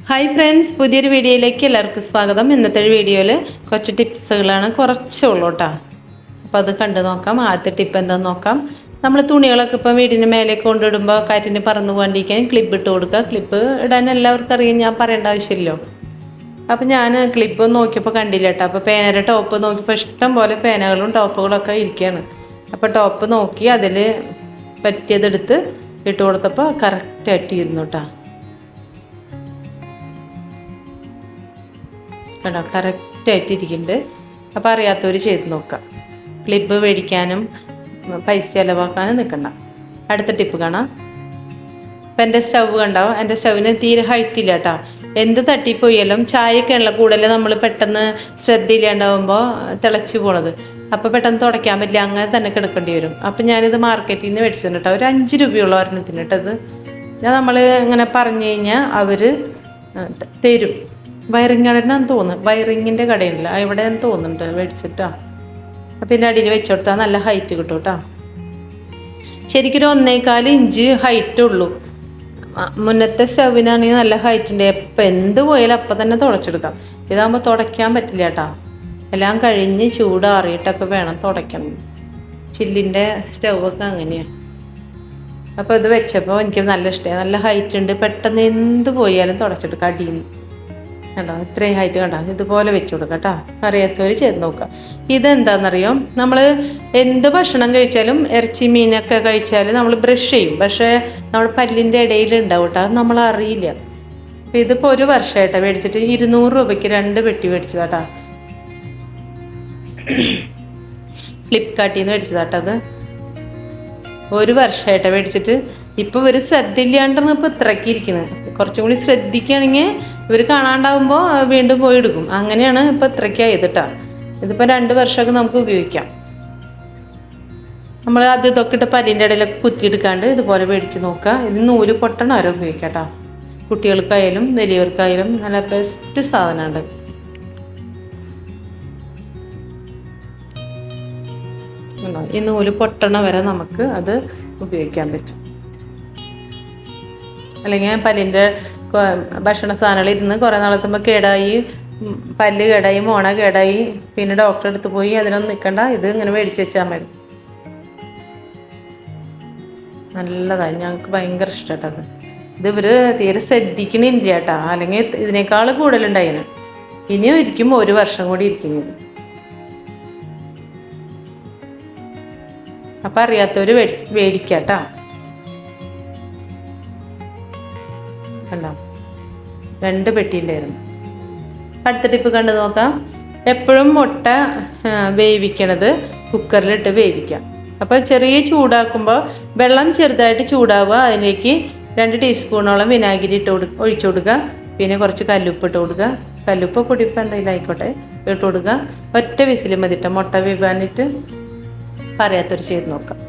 Hi friends, പുതിയൊരു വീഡിയോയിലേക്ക് എല്ലാവർക്കും സ്വാഗതം. ഇന്നത്തെ വീഡിയോയിൽ കുറച്ച് ടിപ്സുകളാണ്, കുറച്ചുള്ളൂ കേട്ടോ. അപ്പോൾ അത് കണ്ടു നോക്കാം. ആദ്യത്തെ ടിപ്പ് എന്താണെന്ന് നോക്കാം. നമ്മൾ തുണികളൊക്കെ ഇപ്പം വീടിന് മേലെ കൊണ്ടിടുമ്പോൾ കാറ്റിന് പറന്നു പോകാണ്ടിരിക്കാൻ ക്ലിപ്പ് ഇട്ട് കൊടുക്കുക. ക്ലിപ്പ് ഇടാൻ എല്ലാവർക്കും അറിയാം, ഞാൻ പറയേണ്ട ആവശ്യമില്ലല്ലോ. അപ്പോൾ ഞാൻ ക്ലിപ്പ് നോക്കിയപ്പോൾ കണ്ടില്ല കേട്ടോ. അപ്പോൾ പേനയുടെ ടോപ്പ് നോക്കിയപ്പോൾ ഇഷ്ടം പോലെ പേനകളും ടോപ്പുകളൊക്കെ ഇരിക്കുകയാണ്. അപ്പോൾ ടോപ്പ് നോക്കി അതിൽ പറ്റിയതെടുത്ത് ഇട്ട് കൊടുത്തപ്പോൾ കറക്റ്റായിട്ട് ഇരുന്നു കേട്ടോ. കേട്ടോ, കറക്റ്റായിട്ട് ഇരിക്കുന്നുണ്ട്. അപ്പോൾ അറിയാത്തവർ ചെയ്ത് നോക്കാം. ക്ലിപ്പ് മേടിക്കാനും പൈസ ചിലവാക്കാനും നിൽക്കണ്ട. അടുത്ത ടിപ്പ് കാണാം. ഇപ്പം എൻ്റെ സ്റ്റവ് കണ്ടാവും. എൻ്റെ സ്റ്റവിന് തീരെ ഹൈറ്റ് ഇല്ല കേട്ടോ. എന്ത് തട്ടിപ്പോയാലും ചായയൊക്കെ ഉള്ള കൂടുതൽ നമ്മൾ പെട്ടെന്ന് ശ്രദ്ധയില്ലാണ്ടാവുമ്പോൾ തിളച്ച് പോണത്. അപ്പോൾ പെട്ടെന്ന് തുടയ്ക്കാൻ പറ്റില്ല, അങ്ങനെ തന്നെ കിടക്കേണ്ടി വരും. അപ്പം ഞാനിത് മാർക്കറ്റിൽ നിന്ന് മേടിച്ചിട്ടുണ്ട് കേട്ടോ. ഒരു 5 രൂപയുള്ള ഒരെണ്ണത്തിന് കേട്ടത്. നമ്മൾ ഇങ്ങനെ പറഞ്ഞു കഴിഞ്ഞാൽ അവർ തരും. വയറിങ് കടനാന്ന് തോന്നുന്നു, വയറിങ്ങിൻ്റെ കടയുണ്ടല്ലോ, ഇവിടെ തോന്നുന്നുണ്ട് മേടിച്ചിട്ടാ. പിന്നെ അടിയിൽ വെച്ചോടുത്താൽ നല്ല ഹൈറ്റ് കിട്ടും കേട്ടോ. ശരിക്കും 1.25 ഇഞ്ച് ഹൈറ്റ് ഉള്ളൂ. മുന്നത്തെ സ്റ്റവിനാണെങ്കിൽ നല്ല ഹൈറ്റ് ഉണ്ട്. എപ്പോൾ എന്ത് പോയാലും അപ്പം തന്നെ തുടച്ചെടുക്കാം. ഇതാകുമ്പോൾ തുടയ്ക്കാൻ പറ്റില്ല കേട്ടോ. എല്ലാം കഴിഞ്ഞ് ചൂടാറിയിട്ടൊക്കെ വേണം തുടയ്ക്കണം. ചില്ലിൻ്റെ സ്റ്റൗവൊക്കെ അങ്ങനെയാണ്. അപ്പോൾ ഇത് വെച്ചപ്പോൾ എനിക്ക് നല്ല ഇഷ്ടമായി. നല്ല ഹൈറ്റ് ഉണ്ട്, പെട്ടെന്ന് എന്ത് പോയാലും തുടച്ചെടുക്കാം അടിയിൽ നിന്ന്. കണ്ടോ, ഇത്രയും ഹൈറ്റ് കണ്ടോ. ഇതുപോലെ വെച്ച് കൊടുക്കാം കേട്ടോ. അറിയാത്തവർ ചെയ്ത് നോക്കാം. ഇതെന്താണെന്നറിയോ, നമ്മൾ എന്ത് ഭക്ഷണം കഴിച്ചാലും ഇറച്ചി മീനൊക്കെ കഴിച്ചാലും നമ്മൾ ബ്രഷ് ചെയ്യും. പക്ഷേ നമ്മൾ പല്ലിൻ്റെ ഇടയിൽ ഉണ്ടാവും കേട്ടോ, അത് നമ്മൾ അറിയില്ല. അപ്പോൾ ഇതിപ്പോൾ 1 വർഷമായിട്ടാണ് മേടിച്ചിട്ട് 200 രൂപയ്ക്ക് 2 പെട്ടി മേടിച്ചതാട്ടോ. ഫ്ലിപ്കാർട്ടിൽ നിന്ന് മേടിച്ചതാട്ടോ. അത് 1 വർഷമായിട്ടാണ് മേടിച്ചിട്ട്. ഇപ്പോൾ ഇവർ ശ്രദ്ധയില്ലാണ്ടാണ് ഇപ്പോൾ ഇത്രയ്ക്ക് ഇരിക്കുന്നത്. കുറച്ചും കൂടി ശ്രദ്ധിക്കുകയാണെങ്കിൽ ഇവർ കാണാണ്ടാവുമ്പോൾ വീണ്ടും പോയി എടുക്കും. അങ്ങനെയാണ് ഇപ്പോൾ ഇത്രയ്ക്കായത് കേട്ടോ. ഇതിപ്പോൾ 2 വർഷമൊക്കെ നമുക്ക് ഉപയോഗിക്കാം. നമ്മൾ അത് ഇതൊക്കെ ഇട്ട് പല്ലിൻ്റെ ഇടയിലൊക്കെ കുത്തിയെടുക്കാണ്ട് ഇതുപോലെ മേടിച്ച് നോക്കുക. ഇത് നൂല് പൊട്ടണ വരെ ഉപയോഗിക്കാം കേട്ടോ. കുട്ടികൾക്കായാലും വലിയവർക്കായാലും നല്ല ബെസ്റ്റ് സാധനമുണ്ട്. ഈ നൂല് പൊട്ടണ വരെ നമുക്ക് അത് ഉപയോഗിക്കാൻ പറ്റും. അല്ലെങ്കിൽ പല്ലിൻ്റെ ഭക്ഷണ സാധനങ്ങൾ ഇരുന്ന് കുറേ നാളെത്തുമ്പോൾ കേടായി, പല്ല് കേടായി, മോണ കേടായി, പിന്നെ ഡോക്ടറെ അടുത്ത് പോയി അതിനൊന്നും നിൽക്കണ്ട. ഇത് ഇങ്ങനെ മേടിച്ച് വെച്ചാൽ മതി. നല്ലതാണ്, ഞങ്ങൾക്ക് ഭയങ്കര ഇഷ്ടമായിട്ടത്. ഇത് ഇവർ തീരെ ശ്രദ്ധിക്കണില്ല കേട്ടോ. അല്ലെങ്കിൽ ഇതിനേക്കാൾ കൂടുതലുണ്ടായിരുന്നു. ഇനിയും ഇരിക്കുമ്പോൾ 1 വർഷം കൂടി ഇരിക്കുന്നത്. അപ്പം അറിയാത്തവർ മേടിക്കാം കേട്ടോ. കണ്ടോ, 2 പെട്ടിയുണ്ടായിരുന്നു. അടുത്ത ടിപ്പ് കണ്ടു നോക്കാം. എപ്പോഴും മുട്ട വേവിക്കണത് കുക്കറിലിട്ട് വേവിക്കാം. അപ്പോൾ ചെറിയ ചൂടാക്കുമ്പോൾ വെള്ളം ചെറുതായിട്ട് ചൂടാവുക. അതിലേക്ക് 2 ടീസ്പൂണോളം വിനാഗിരി ഒഴിച്ചു കൊടുക്കുക. പിന്നെ കുറച്ച് കല്ലുപ്പ് ഇട്ട് കൊടുക്കുക. കല്ലുപ്പ് പൊടിപ്പ് എന്തെങ്കിലും ആയിക്കോട്ടെ ഇട്ട് കൊടുക്കുക. ഒറ്റ വിസിൽ മതിട്ടോ മുട്ട വേവാനിട്ട്. പറയാത്തൊരു ചെയ്ത് നോക്കാം.